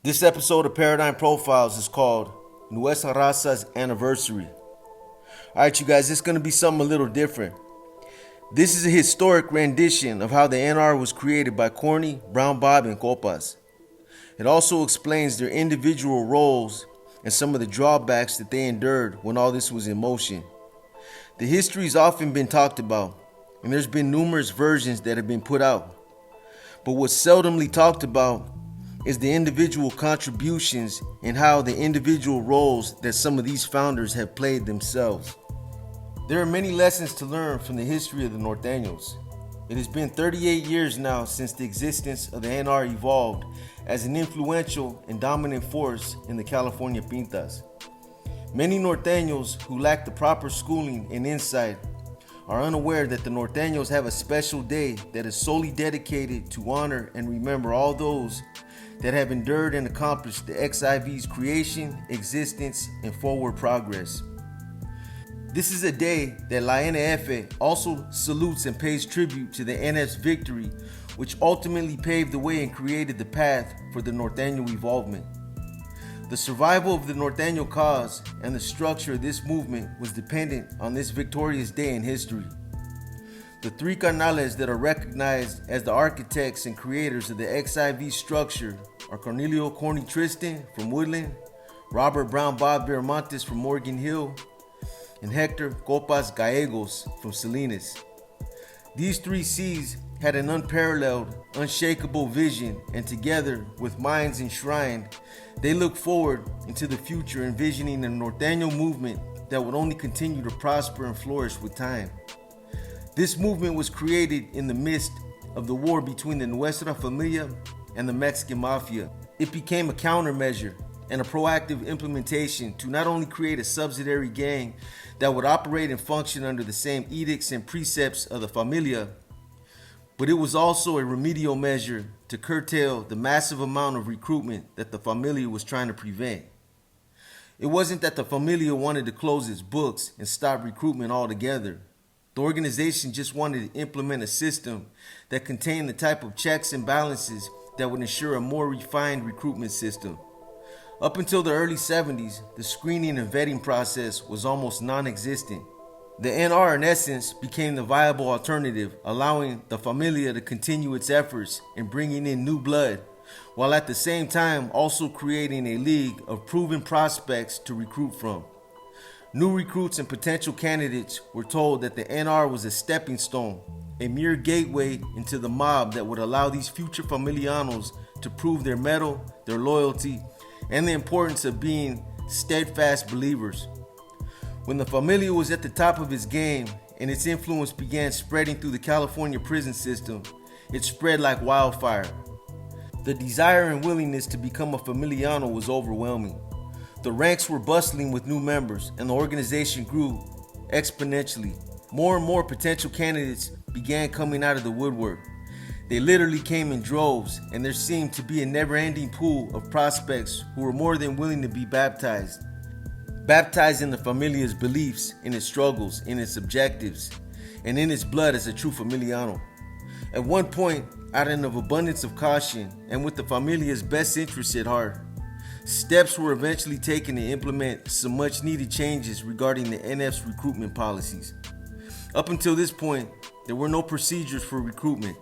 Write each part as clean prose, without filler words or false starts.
This episode of Paradigm Profiles is called Nuestra Raza's Anniversary. Alright, you guys, it's going to be something a little different. This is a historic rendition of how the NR was created by Corny, Brown Bob, and Copas. It also explains their individual roles and some of the drawbacks that they endured when all this was in motion. The history has often been talked about, and there's been numerous versions that have been put out. But what's seldomly talked about is the individual contributions and how the individual roles that some of these founders have played themselves. There are many lessons to learn from the history of the Norteños. It has been 38 years now since the existence of the NR evolved as an influential and dominant force in the California Pintas. Many Norteños who lack the proper schooling and insight are unaware that the Norteños have a special day that is solely dedicated to honor and remember all those that have endured and accomplished the XIV's creation, existence, and forward progress. This is a day that La NF also salutes and pays tribute to the NF's victory, which ultimately paved the way and created the path for the Norteño evolvement. The survival of the Norteño cause and the structure of this movement was dependent on this victorious day in history. The three carnales that are recognized as the architects and creators of the XIV structure are Cornelio Corny Tristan from Woodland, Robert Brown Bob Viramontes from Morgan Hill, and Hector Copas Gallegos from Salinas. These three C's had an unparalleled, unshakable vision, and together, with minds enshrined, they looked forward into the future, envisioning a Norteño movement that would only continue to prosper and flourish with time. This movement was created in the midst of the war between the Nuestra Familia and the Mexican Mafia. It became a countermeasure and a proactive implementation to not only create a subsidiary gang that would operate and function under the same edicts and precepts of the Familia, but it was also a remedial measure to curtail the massive amount of recruitment that the Familia was trying to prevent. It wasn't that the Familia wanted to close its books and stop recruitment altogether. The organization just wanted to implement a system that contained the type of checks and balances that would ensure a more refined recruitment system. Up until the early 70s, the screening and vetting process was almost non-existent. The NR, in essence, became the viable alternative, allowing the Familia to continue its efforts in bringing in new blood, while at the same time also creating a league of proven prospects to recruit from. New recruits and potential candidates were told that the NR was a stepping stone, a mere gateway into the mob that would allow these future Familianos to prove their mettle, their loyalty, and the importance of being steadfast believers. When the Familia was at the top of its game and its influence began spreading through the California prison system, it spread like wildfire. The desire and willingness to become a Familiano was overwhelming. The ranks were bustling with new members, and the organization grew exponentially. More and more potential candidates began coming out of the woodwork. They literally came in droves, and there seemed to be a never-ending pool of prospects who were more than willing to be baptized. Baptized in the Familia's beliefs, in its struggles, in its objectives, and in its blood as a true Familiano. At one point, out of an abundance of caution, and with the Familia's best interests at heart, steps were eventually taken to implement some much-needed changes regarding the NF's recruitment policies. Up until this point, there were no procedures for recruitment.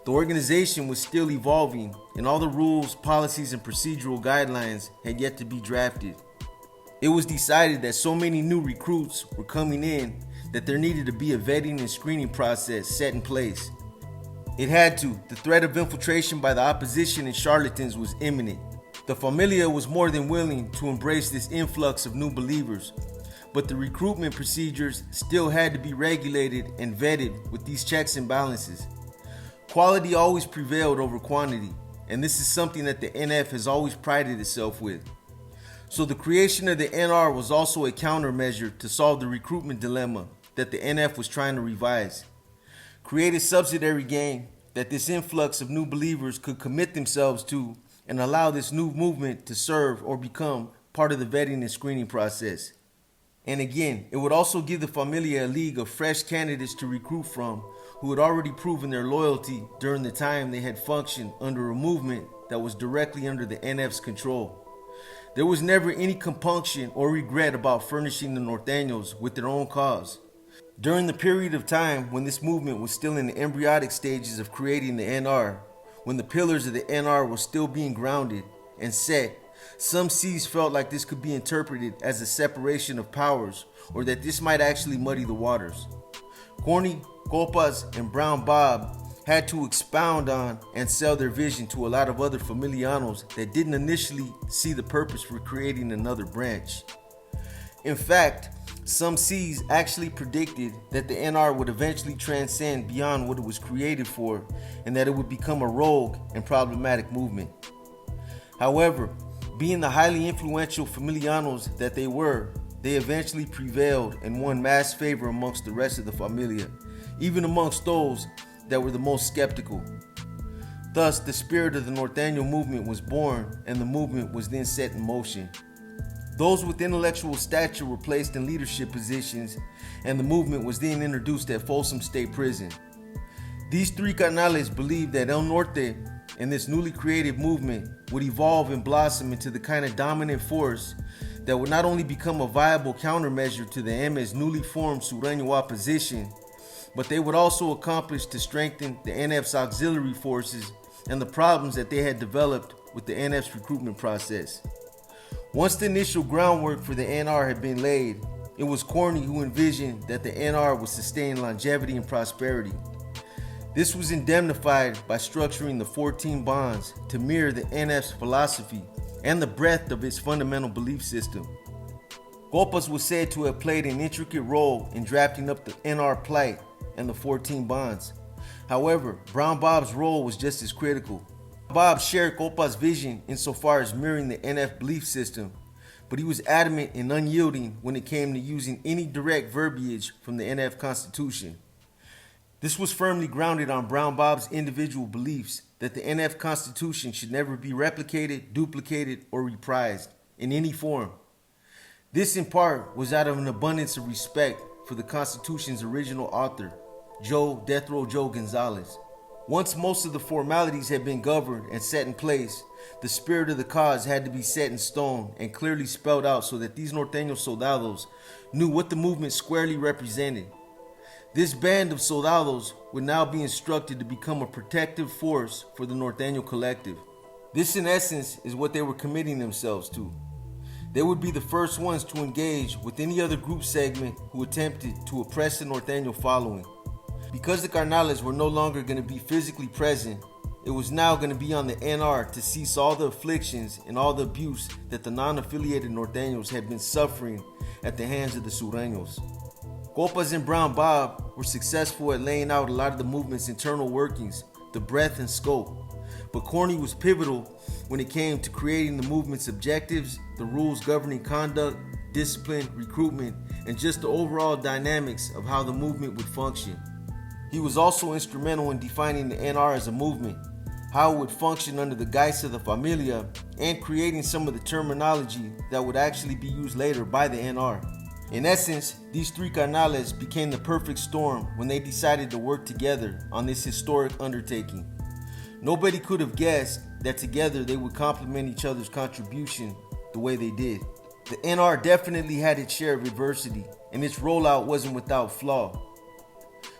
The organization was still evolving, and all the rules, policies, and procedural guidelines had yet to be drafted. It was decided that so many new recruits were coming in that there needed to be a vetting and screening process set in place. It had to. The threat of infiltration by the opposition and charlatans was imminent. The Familia was more than willing to embrace this influx of new believers, but the recruitment procedures still had to be regulated and vetted with these checks and balances. Quality always prevailed over quantity, and this is something that the NF has always prided itself with. So the creation of the NR was also a countermeasure to solve the recruitment dilemma that the NF was trying to revise. Create a subsidiary gang that this influx of new believers could commit themselves to and allow this new movement to serve or become part of the vetting and screening process. And again, it would also give the Familia a league of fresh candidates to recruit from who had already proven their loyalty during the time they had functioned under a movement that was directly under the NF's control. There was never any compunction or regret about furnishing the Norteños with their own cause. During the period of time when this movement was still in the embryonic stages of creating the NR, when the pillars of the NR were still being grounded and set, some C's felt like this could be interpreted as a separation of powers, or that this might actually muddy the waters. Corny, Copas, and Brown Bob had to expound on and sell their vision to a lot of other familianos that didn't initially see the purpose for creating another branch. In fact, some C's actually predicted that the NR would eventually transcend beyond what it was created for, and that it would become a rogue and problematic movement. However, being the highly influential familianos that they were, they eventually prevailed and won mass favor amongst the rest of the familia, even amongst those that were the most skeptical. Thus, the spirit of the Norteño movement was born, and the movement was then set in motion. Those with intellectual stature were placed in leadership positions, and the movement was then introduced at Folsom State Prison. These three carnales believed that El Norte and this newly created movement would evolve and blossom into the kind of dominant force that would not only become a viable countermeasure to the M's newly formed Sureño opposition, but they would also accomplish to strengthen the NF's auxiliary forces and the problems that they had developed with the NF's recruitment process. Once the initial groundwork for the NR had been laid, it was Corny who envisioned that the NR would sustain longevity and prosperity. This was indemnified by structuring the 14 bonds to mirror the NF's philosophy and the breadth of its fundamental belief system. Copas was said to have played an intricate role in drafting up the NR Plight and the 14 bonds. However, Brown Bob's role was just as critical. Bob shared Copas' vision insofar as mirroring the NF belief system, but he was adamant and unyielding when it came to using any direct verbiage from the NF Constitution. This was firmly grounded on Brown Bob's individual beliefs that the NF Constitution should never be replicated, duplicated, or reprised in any form. This in part was out of an abundance of respect for the Constitution's original author, Death Row Joe Gonzalez. Once most of the formalities had been governed and set in place, the spirit of the cause had to be set in stone and clearly spelled out so that these Norteño soldados knew what the movement squarely represented. This band of soldados would now be instructed to become a protective force for the Norteño collective. This in essence is what they were committing themselves to. They would be the first ones to engage with any other group segment who attempted to oppress the Norteño following. Because the carnales were no longer going to be physically present, it was now going to be on the NR to cease all the afflictions and all the abuse that the non-affiliated Norteños had been suffering at the hands of the Sureños. Copas and Brown Bob were successful at laying out a lot of the movement's internal workings, the breadth and scope, but Corny was pivotal when it came to creating the movement's objectives, the rules governing conduct, discipline, recruitment, and just the overall dynamics of how the movement would function. He was also instrumental in defining the NR as a movement, how it would function under the guise of the familia, and creating some of the terminology that would actually be used later by the NR. In essence, these three carnales became the perfect storm when they decided to work together on this historic undertaking. Nobody could have guessed that together they would complement each other's contribution the way they did. The NR definitely had its share of adversity, and its rollout wasn't without flaw.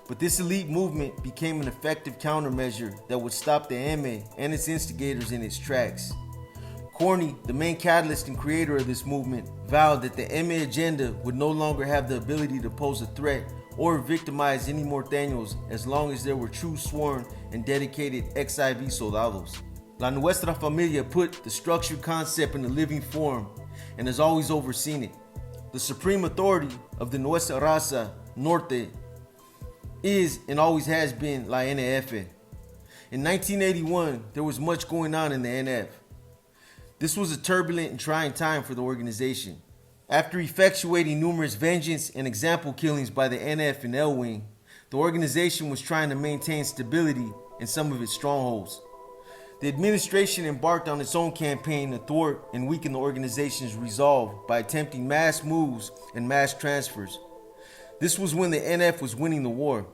But this elite movement became an effective countermeasure that would stop the MA and its instigators in its tracks. Corny, the main catalyst and creator of this movement, vowed that the MA agenda would no longer have the ability to pose a threat or victimize any Norteños as long as there were true sworn and dedicated ex-IV soldados. La Nuestra Familia put the structured concept in a living form and has always overseen it. The supreme authority of the Nuestra Raza, Norte, is and always has been La NF. In 1981, there was much going on in the NF. This was a turbulent and trying time for the organization. After effectuating numerous vengeance and example killings by the NF and L Wing, the organization was trying to maintain stability in some of its strongholds. The administration embarked on its own campaign to thwart and weaken the organization's resolve by attempting mass moves and mass transfers. This was when the NF was winning the war.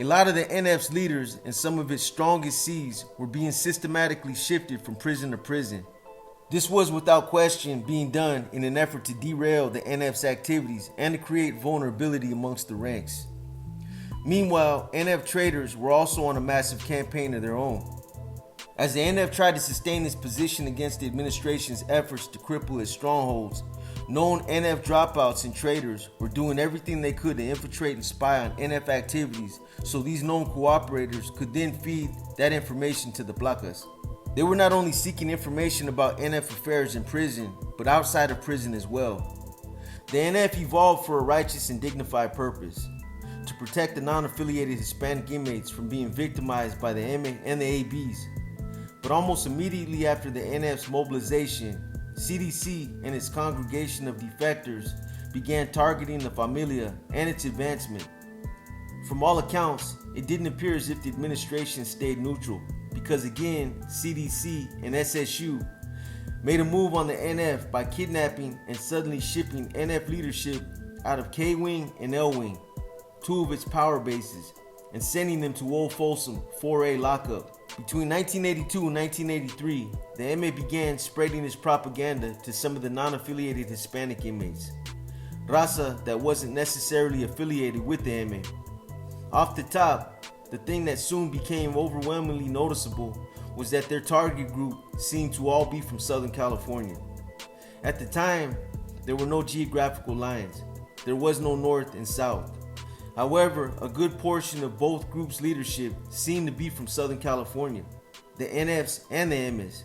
A lot of the NF's leaders and some of its strongest C's were being systematically shifted from prison to prison. This was without question being done in an effort to derail the NF's activities and to create vulnerability amongst the ranks. Meanwhile, NF traders were also on a massive campaign of their own. As the NF tried to sustain its position against the administration's efforts to cripple its strongholds, known NF dropouts and traders were doing everything they could to infiltrate and spy on NF activities so these known cooperators could then feed that information to the placas. They were not only seeking information about NF affairs in prison, but outside of prison as well. The NF evolved for a righteous and dignified purpose: to protect the non-affiliated Hispanic inmates from being victimized by the MA and the ABs. But almost immediately after the NF's mobilization, CDC and its congregation of defectors began targeting the Familia and its advancement. From all accounts, it didn't appear as if the administration stayed neutral, because again, CDC and SSU made a move on the NF by kidnapping and suddenly shipping NF leadership out of K-Wing and L-Wing, two of its power bases, and sending them to Old Folsom 4A lockup. Between 1982 and 1983, the MA began spreading its propaganda to some of the non-affiliated Hispanic inmates, Raza that wasn't necessarily affiliated with the MA. Off the top, the thing that soon became overwhelmingly noticeable was that their target group seemed to all be from Southern California. At the time, there were no geographical lines. There was no North and South. However, a good portion of both groups' leadership seemed to be from Southern California, the NFs and the MS.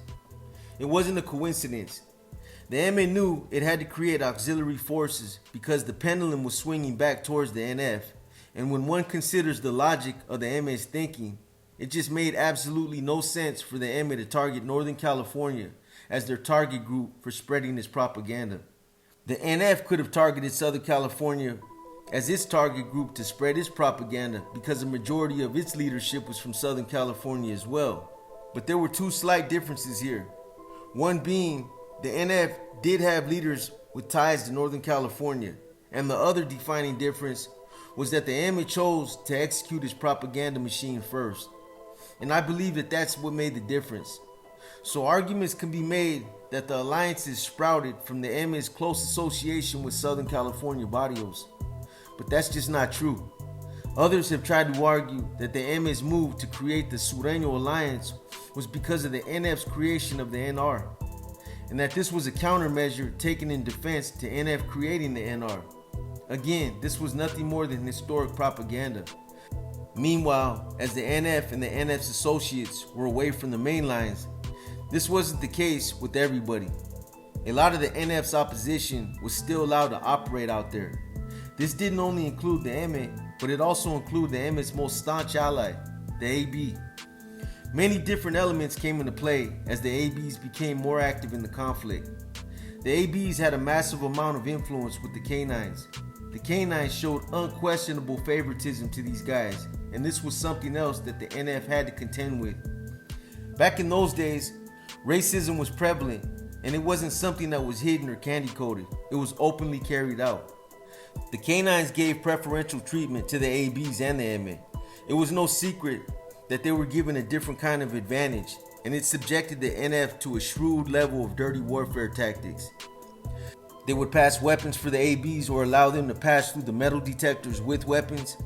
It wasn't a coincidence. The MA knew it had to create auxiliary forces because the pendulum was swinging back towards the NF, and when one considers the logic of the MA's thinking, it just made absolutely no sense for the MA to target Northern California as their target group for spreading its propaganda. The NF could have targeted Southern California as its target group to spread its propaganda because the majority of its leadership was from Southern California as well. But there were two slight differences here. One being, the NF did have leaders with ties to Northern California, and the other defining difference was that the MA chose to execute its propaganda machine first. And I believe that that's what made the difference. So arguments can be made that the alliances sprouted from the MA's close association with Southern California barrios. But that's just not true. Others have tried to argue that the MA's move to create the Sureño Alliance was because of the NF's creation of the NR, and that this was a countermeasure taken in defense to NF creating the NR. Again, this was nothing more than historic propaganda. Meanwhile, as the NF and the NF's associates were away from the main lines, this wasn't the case with everybody. A lot of the NF's opposition was still allowed to operate out there. This didn't only include the MA, but it also included the MA's most staunch ally, the AB. Many different elements came into play as the ABs became more active in the conflict. The ABs had a massive amount of influence with the K9s. The K9s showed unquestionable favoritism to these guys, and this was something else that the NF had to contend with. Back in those days, racism was prevalent, and it wasn't something that was hidden or candy-coated. It was openly carried out. The K9s gave preferential treatment to the ABs and the MA. It was no secret that they were given a different kind of advantage, and it subjected the NF to a shrewd level of dirty warfare tactics. They would pass weapons for the ABs or allow them to pass through the metal detectors with weapons.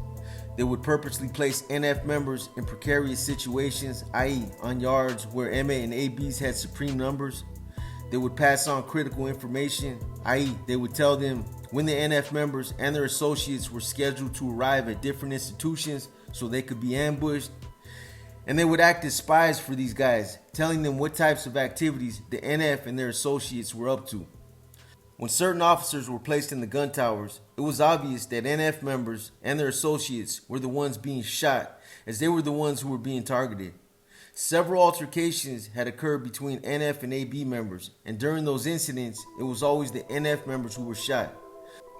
They would purposely place NF members in precarious situations, i.e. on yards where MA and ABs had supreme numbers. They would pass on critical information, i.e. they would tell them when the NF members and their associates were scheduled to arrive at different institutions so they could be ambushed. And they would act as spies for these guys, telling them what types of activities the NF and their associates were up to. When certain officers were placed in the gun towers, it was obvious that NF members and their associates were the ones being shot, as they were the ones who were being targeted. Several altercations had occurred between NF and AB members, and during those incidents, it was always the NF members who were shot.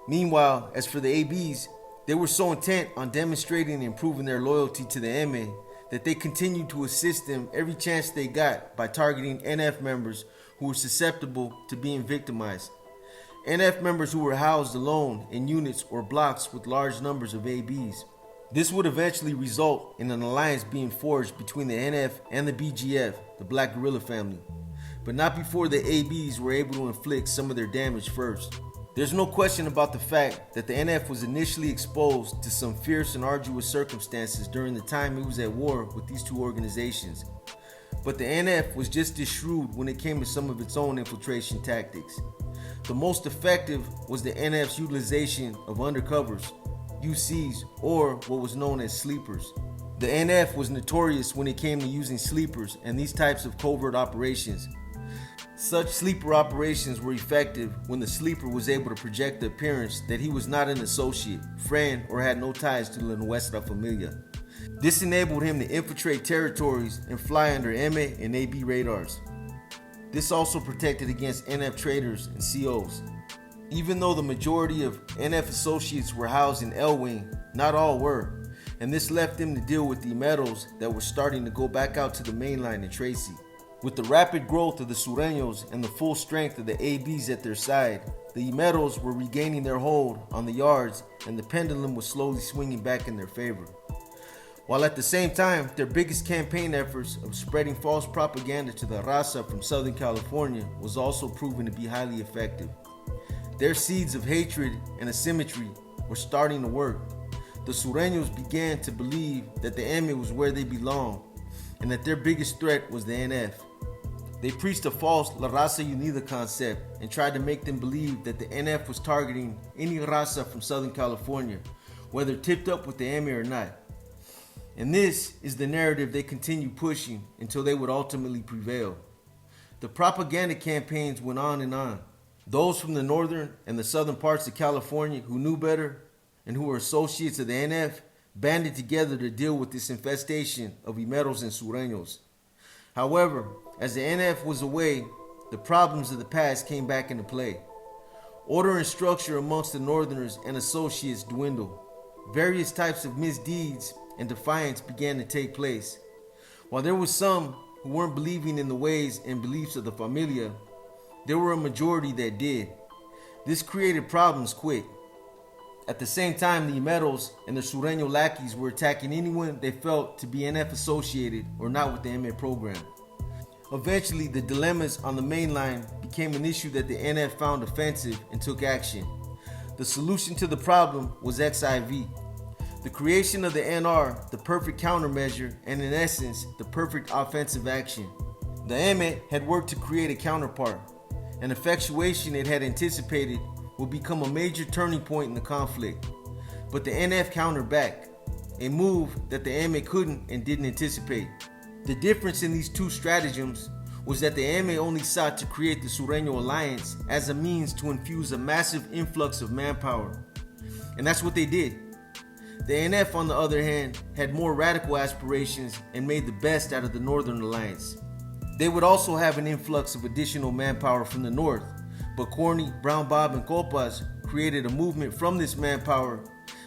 Meanwhile, as for the ABs, they were so intent on demonstrating and improving their loyalty to the MA that they continued to assist them every chance they got by targeting NF members who were susceptible to being victimized. NF members who were housed alone in units or blocks with large numbers of ABs. This would eventually result in an alliance being forged between the NF and the BGF, the Black Guerrilla family, but not before the ABs were able to inflict some of their damage first. There's no question about the fact that the NF was initially exposed to some fierce and arduous circumstances during the time it was at war with these two organizations. But the NF was just as shrewd when it came to some of its own infiltration tactics. The most effective was the NF's utilization of undercovers, UCs, or what was known as sleepers. The NF was notorious when it came to using sleepers and these types of covert operations. Such sleeper operations were effective when the sleeper was able to project the appearance that he was not an associate, friend, or had no ties to La Nuestra familia. This enabled him to infiltrate territories and fly under MA and AB radars. This also protected against NF traitors and COs. Even though the majority of NF associates were housed in L-Wing, not all were, and this left them to deal with the Imeros that were starting to go back out to the mainline in Tracy. With the rapid growth of the Sureños and the full strength of the ABs at their side, the Imeros were regaining their hold on the yards and the pendulum was slowly swinging back in their favor. While at the same time, their biggest campaign efforts of spreading false propaganda to the Raza from Southern California was also proven to be highly effective. Their seeds of hatred and asymmetry were starting to work. The Sureños began to believe that the MA was where they belonged and that their biggest threat was the NF. They preached a false La Raza Unida concept and tried to make them believe that the NF was targeting any Raza from Southern California, whether tipped up with the MA or not. And this is the narrative they continued pushing until they would ultimately prevail. The propaganda campaigns went on and on. Those from the northern and the southern parts of California who knew better and who were associates of the NF banded together to deal with this infestation of Imeros and Sureños. However, as the NF was away, the problems of the past came back into play. Order and structure amongst the northerners and associates dwindled. Various types of misdeeds and defiance began to take place. While there was some who weren't believing in the ways and beliefs of the familia, there were a majority that did. This created problems quick. At the same time, the Imeros and the Sureño lackeys were attacking anyone they felt to be NF associated or not with the MA program. Eventually, the dilemmas on the main line became an issue that the NF found offensive and took action. The solution to the problem was XIV. The creation of the NR, the perfect countermeasure, and in essence, the perfect offensive action. The MA had worked to create a counterpart. An effectuation it had anticipated would become a major turning point in the conflict. But the NF countered back, a move that the MA couldn't and didn't anticipate. The difference in these two stratagems was that the MA only sought to create the Sureño alliance as a means to infuse a massive influx of manpower. And that's what they did. The NF, on the other hand, had more radical aspirations and made the best out of the Northern Alliance. They would also have an influx of additional manpower from the north, but Corny, Brown Bob, and Copas created a movement from this manpower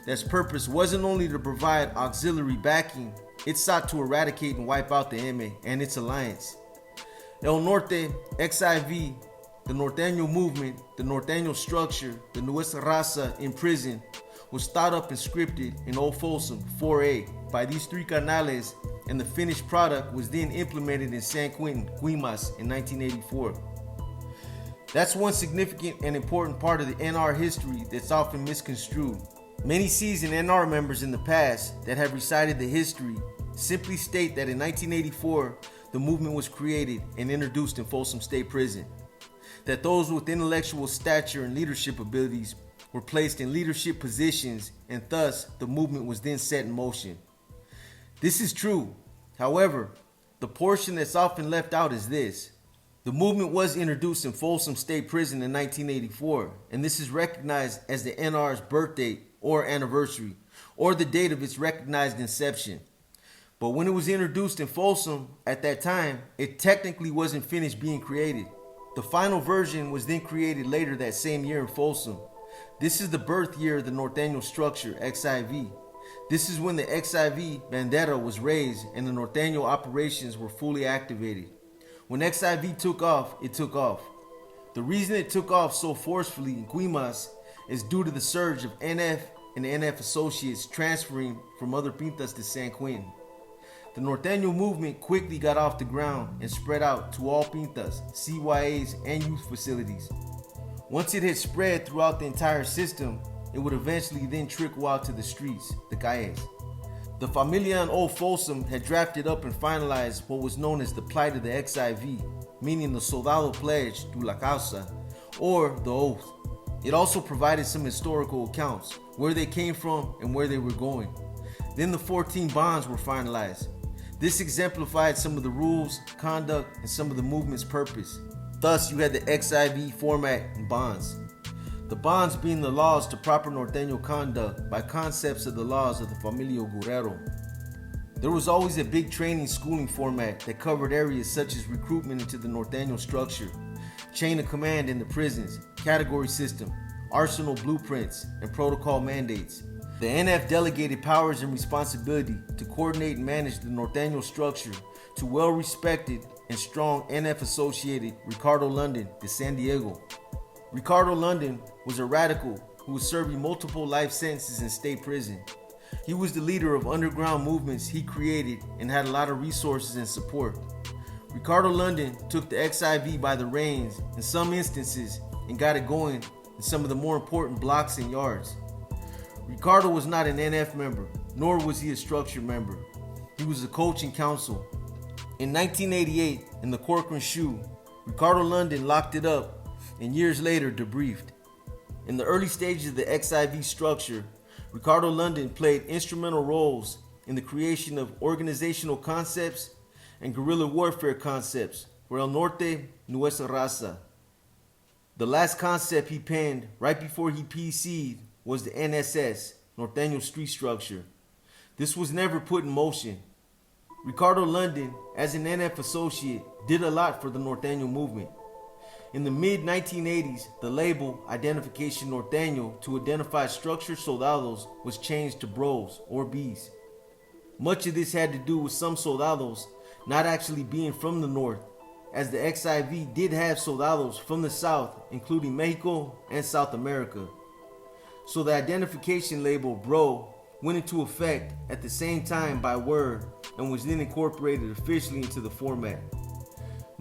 that's purpose wasn't only to provide auxiliary backing, it sought to eradicate and wipe out the MA and its alliance. El Norte, XIV, the Norteño movement, the Norteño structure, the Nuestra Raza in prison, was thought up and scripted in Old Folsom 4A by these three canales, and the finished product was then implemented in San Quentin, Guimas in 1984. That's one significant and important part of the NR history that's often misconstrued. Many seasoned NR members in the past that have recited the history simply state that in 1984, the movement was created and introduced in Folsom State Prison. That those with intellectual stature and leadership abilities were placed in leadership positions, and thus the movement was then set in motion. This is true. However, the portion that's often left out is this. The movement was introduced in Folsom State Prison in 1984, and this is recognized as the NR's birth date or anniversary, or the date of its recognized inception. But when it was introduced in Folsom, at that time, it technically wasn't finished being created. The final version was then created later that same year in Folsom. This is the birth year of the Norteño structure, XIV. This is when the XIV bandera was raised and the Norteño operations were fully activated. When XIV took off, it took off. The reason it took off so forcefully in Guimas is due to the surge of NF and NF associates transferring from other pintas to San Quentin. The Norteño movement quickly got off the ground and spread out to all pintas, CYAs, and youth facilities. Once it had spread throughout the entire system, it would eventually then trickle out to the streets, the calles. The Familia and Old Folsom had drafted up and finalized what was known as the Plight of the XIV, meaning the Soldado Pledge to la Causa, or the Oath. It also provided some historical accounts, where they came from and where they were going. Then the 14 bonds were finalized. This exemplified some of the rules, conduct, and some of the movement's purpose. Thus, you had the XIV format and bonds. The bonds being the laws to proper Norteño conduct by concepts of the laws of the Familia Guerrero. There was always a big training schooling format that covered areas such as recruitment into the Norteño structure, chain of command in the prisons, category system, arsenal blueprints, and protocol mandates. The NF delegated powers and responsibility to coordinate and manage the Norteño structure to well-respected and strong NF-associated Ricardo London de San Diego. Ricardo London was a radical who was serving multiple life sentences in state prison. He was the leader of underground movements he created and had a lot of resources and support. Ricardo London took the XIV by the reins in some instances and got it going in some of the more important blocks and yards. Ricardo was not an NF member, nor was he a structure member. He was a coach and counsel. In 1988, in the Corcoran Shoe, Ricardo London locked it up and years later debriefed. In the early stages of the XIV structure, Ricardo London played instrumental roles in the creation of organizational concepts and guerrilla warfare concepts for El Norte, Nuestra Raza. The last concept he penned right before he PC'd was the NSS, Norteño Street Structure. This was never put in motion. Ricardo London, as an NF associate, did a lot for the Norteño movement. In the mid-1980s, the label Identification Norteño to identify structured soldados was changed to bros or Bs. Much of this had to do with some soldados not actually being from the north, as the XIV did have soldados from the south, including Mexico and South America. So the identification label bro went into effect at the same time by word and was then incorporated officially into the format.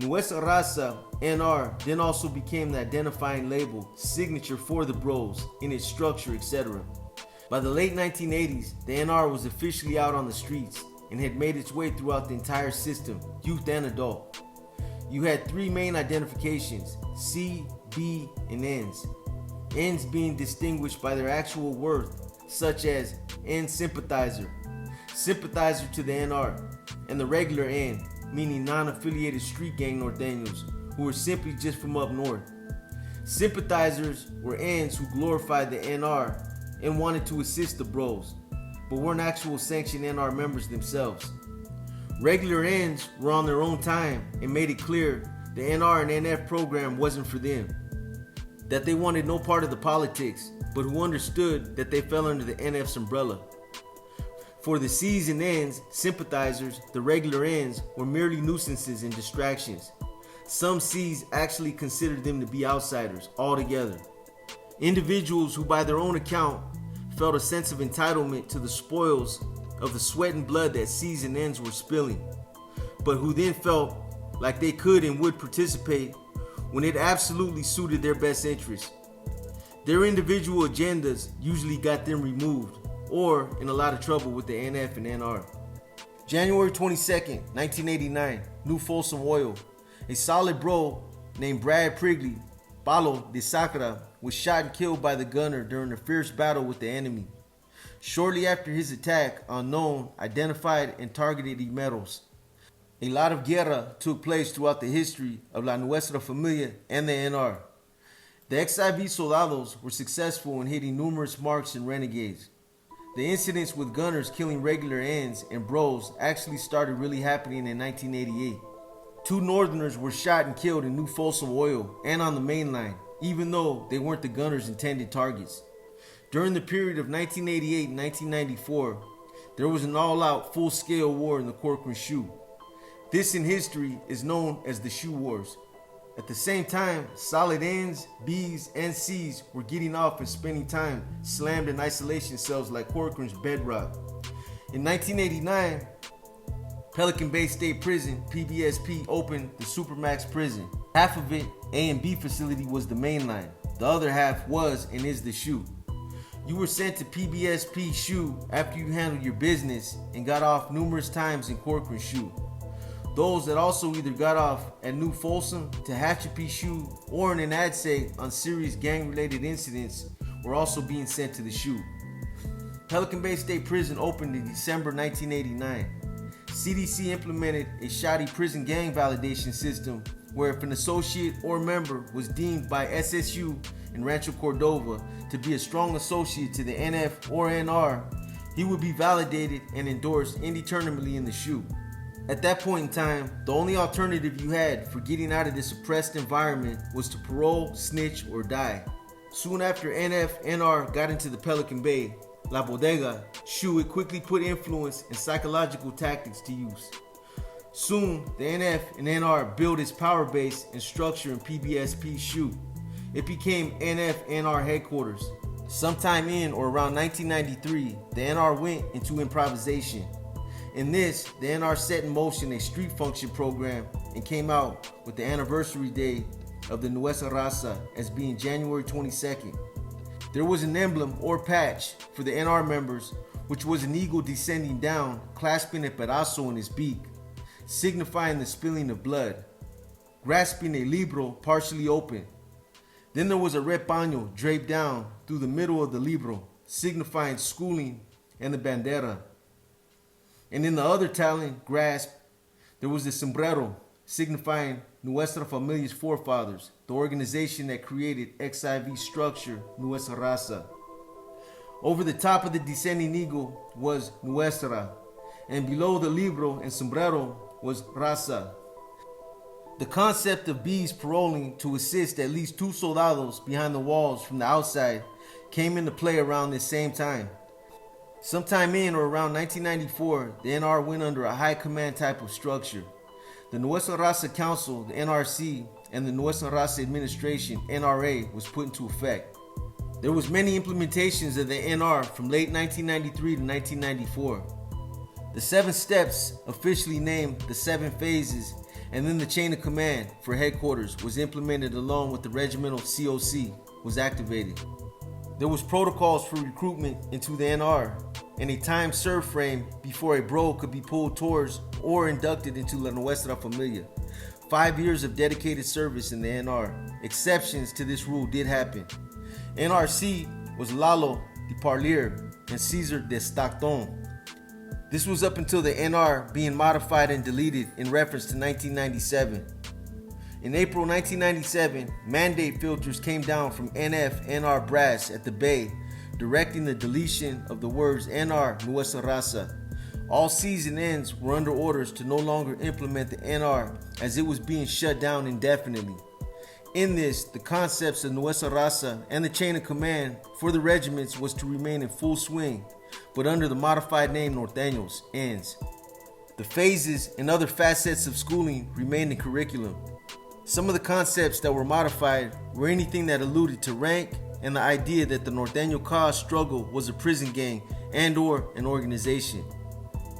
Nuestra Raza, NR, then also became the identifying label signature for the bros in its structure, etc. By the late 1980s, the NR was officially out on the streets and had made its way throughout the entire system, youth and adult. You had three main identifications, C, B, and Ns. Ns being distinguished by their actual worth, such as N sympathizer, sympathizer to the NR, and the regular N, meaning non-affiliated street gang Norteños who were simply just from up north. Sympathizers were Ns who glorified the NR and wanted to assist the bros, but weren't actual sanctioned NR members themselves. Regular Ns were on their own time and made it clear the NR and NF program wasn't for them, that they wanted no part of the politics, but who understood that they fell under the NF's umbrella. For the C's and N's, sympathizers, the regular N's were merely nuisances and distractions. Some C's actually considered them to be outsiders altogether. Individuals who by their own account felt a sense of entitlement to the spoils of the sweat and blood that C's and N's were spilling, but who then felt like they could and would participate when it absolutely suited their best interests. Their individual agendas usually got them removed or in a lot of trouble with the NF and NR. January 22nd, 1989, New Folsom Oil. A solid bro named Brad Prigley, Palo de Sacra, was shot and killed by the gunner during a fierce battle with the enemy. Shortly after his attack, unknown identified and targeted Imeros. A lot of guerra took place throughout the history of La Nuestra Familia and the NR. The XIV soldados were successful in hitting numerous marks and renegades. The incidents with gunners killing regular N's and bros actually started really happening in 1988. 2 Northerners were shot and killed in New Folsom Oil and on the main line, even though they weren't the gunners' intended targets. During the period of 1988 and 1994, there was an all-out full-scale war in the Corcoran Shoe. This in history is known as the Shoe Wars. At the same time, solid N's, B's, and C's were getting off and spending time slammed in isolation cells like Corcoran's bedrock. In 1989, Pelican Bay State Prison, PBSP, opened the Supermax prison. Half of it, A and B facility, was the main line. The other half was and is the SHU. You were sent to PBSP SHU after you handled your business and got off numerous times in Corcoran SHU. Those that also either got off at New Folsom, Tehachapi SHU, or in an ADSEG on serious gang-related incidents were also being sent to the SHU. Pelican Bay State Prison opened in December 1989. CDC implemented a shoddy prison gang validation system where if an associate or member was deemed by SSU in Rancho Cordova to be a strong associate to the NF or NR, he would be validated and endorsed indeterminately in the SHU. At that point in time, the only alternative you had for getting out of this oppressed environment was to parole, snitch, or die. Soon after NF-NR got into the Pelican Bay, La Bodega SHU, it quickly put influence and psychological tactics to use. Soon, the NF and NR built its power base and structure in PBSP SHU. It became NF-NR headquarters. Sometime in or around 1993, the NR went into improvisation. In this, the NR set in motion a street function program and came out with the anniversary day of the Nuestra Raza as being January 22nd. There was an emblem or patch for the NR members, which was an eagle descending down, clasping a pedazo in its beak, signifying the spilling of blood, grasping a libro partially open. Then there was a red paño draped down through the middle of the libro, signifying schooling and the bandera. And in the other talon grasp, there was the sombrero, signifying Nuestra Familia's forefathers, the organization that created XIV structure Nuestra Raza. Over the top of the descending eagle was Nuestra, and below the libro and sombrero was Raza. The concept of B's paroling to assist at least 2 soldados behind the walls from the outside came into play around this same time. Sometime in or around 1994, the NR went under a high command type of structure. The Nuestra Raza Council, the NRC, and the Nuestra Raza Administration, NRA, was put into effect. There was many implementations of the NR from late 1993 to 1994. The 7 steps, officially named the 7 phases, and then the chain of command for headquarters was implemented along with the regimental COC was activated. There was protocols for recruitment into the NR and a time serve frame before a bro could be pulled towards or inducted into La Nuestra Familia. 5 years of dedicated service in the NR. Exceptions to this rule did happen. NRC was Lalo de Parlier and Cesar de Stockton. This was up until the NR being modified and deleted in reference to 1997. In April 1997, mandate filters came down from NF-NR brass at the Bay, directing the deletion of the words NR Nuestra Raza. All C's and N's were under orders to no longer implement the NR as it was being shut down indefinitely. In this, the concepts of Nuestra Raza and the chain of command for the regiments was to remain in full swing, but under the modified name Norteños, N's. The phases and other facets of schooling remained in curriculum. Some of the concepts that were modified were anything that alluded to rank and the idea that the Norteño cause struggle was a prison gang and or an organization.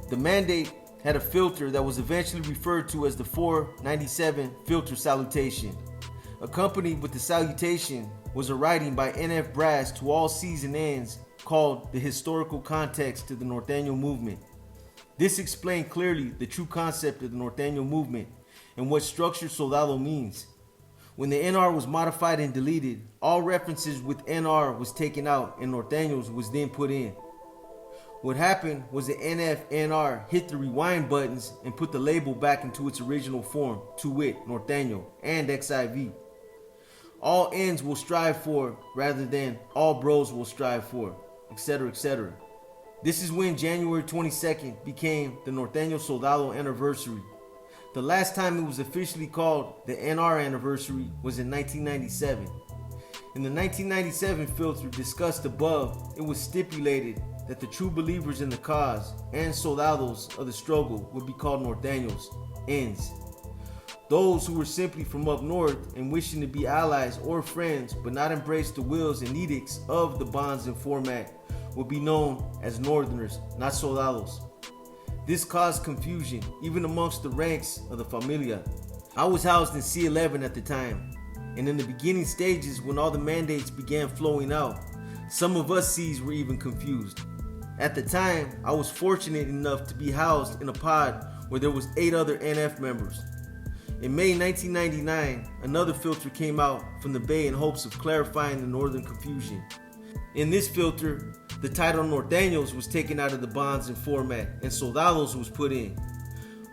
The mandate had a filter that was eventually referred to as the 497 filter salutation. Accompanied with the salutation was a writing by NF Brass to all C's and N's called The Historical Context to the Norteño Movement. This explained clearly the true concept of the Norteño Movement and what structured soldado means. When the NR was modified and deleted, all references with NR was taken out and Norteños was then put in. What happened was the NF-NR hit the rewind buttons and put the label back into its original form, to wit, Norteño and XIV. All N's will strive for rather than all bros will strive for, etc., etc. This is when January 22nd became the Norteño Soldado anniversary. The last time it was officially called the NR anniversary was in 1997. In the 1997 filter discussed above, it was stipulated that the true believers in the cause and soldados of the struggle would be called Norteños, N's. Those who were simply from up north and wishing to be allies or friends but not embrace the wills and edicts of the bonds and format would be known as northerners, not soldados. This caused confusion even amongst the ranks of the familia. I was housed in C11 at the time, and in the beginning stages when all the mandates began flowing out, some of us C's were even confused. At the time, I was fortunate enough to be housed in a pod where there was 8 other NF members. In May 1999, another filter came out from the Bay in hopes of clarifying the northern confusion. In this filter, the title Norteños was taken out of the bonds and format, and Soldados was put in.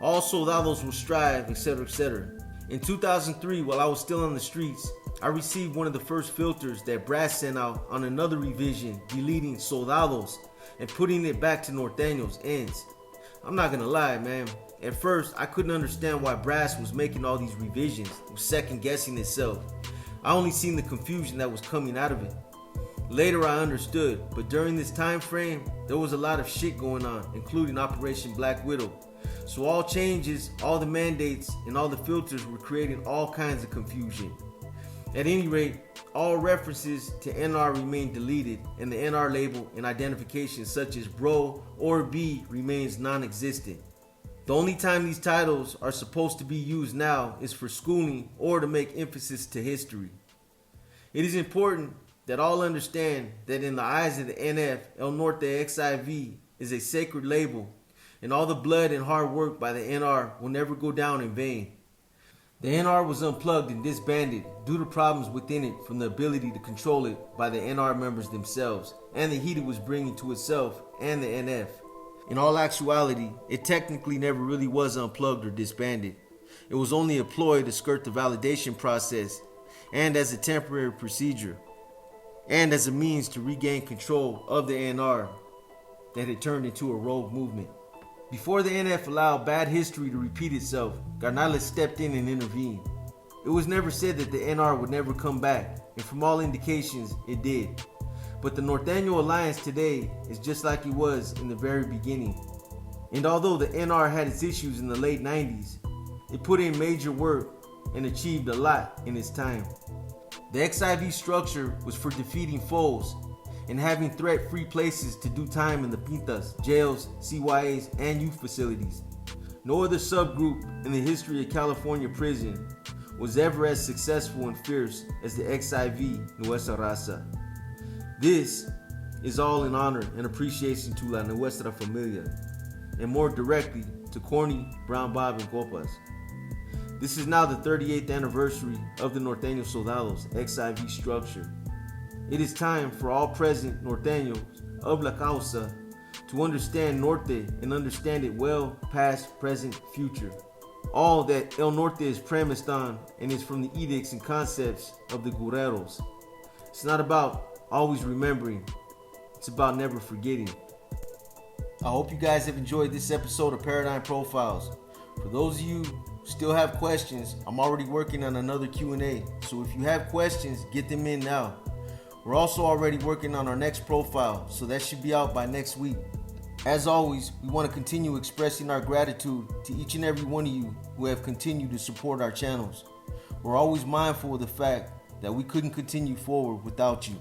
All Soldados will strive, etc., etc. In 2003, while I was still on the streets, I received one of the first filters that Brass sent out on another revision, deleting Soldados and putting it back to Norteños ends. I'm not gonna lie, man. At first, I couldn't understand why Brass was making all these revisions. It was second guessing itself. I only seen the confusion that was coming out of it. Later I understood, but during this time frame, there was a lot of shit going on, including Operation Black Widow. So all changes, all the mandates, and all the filters were creating all kinds of confusion. At any rate, all references to NR remain deleted, and the NR label and identification such as bro or B remains non-existent. The only time these titles are supposed to be used now is for schooling or to make emphasis to history. It is important that all understand that in the eyes of the NF, El Norte XIV is a sacred label, and all the blood and hard work by the NR will never go down in vain. The NR was unplugged and disbanded due to problems within it from the ability to control it by the NR members themselves and the heat it was bringing to itself and the NF. In all actuality, it technically never really was unplugged or disbanded. It was only a ploy to skirt the validation process and as a temporary procedure, and as a means to regain control of the NR that had turned into a rogue movement. Before the NF allowed bad history to repeat itself, Garnales stepped in and intervened. It was never said that the NR would never come back, and from all indications, it did. But the Norteño Alliance today is just like it was in the very beginning. And although the NR had its issues in the late 90s, it put in major work and achieved a lot in its time. The XIV structure was for defeating foes and having threat-free places to do time in the pintas, jails, CYAs, and youth facilities. No other subgroup in the history of California prison was ever as successful and fierce as the XIV Nuestra Raza. This is all in honor and appreciation to La Nuestra Familia, and more directly to Corny, Brown Bob, and Copas. This is now the 38th anniversary of the Norteño Soldados XIV structure. It is time for all present Norteños of La Causa to understand Norte and understand it well, past, present, future. All that El Norte is premised on and is from the edicts and concepts of the guerreros. It's not about always remembering, it's about never forgetting. I hope you guys have enjoyed this episode of Paradigm Profiles. For those of you who still have questions, I'm already working on another Q&A, so if you have questions, get them in now. We're also already working on our next profile, so that should be out by next week. As always, we want to continue expressing our gratitude to each and every one of you who have continued to support our channels. We're always mindful of the fact that we couldn't continue forward without you.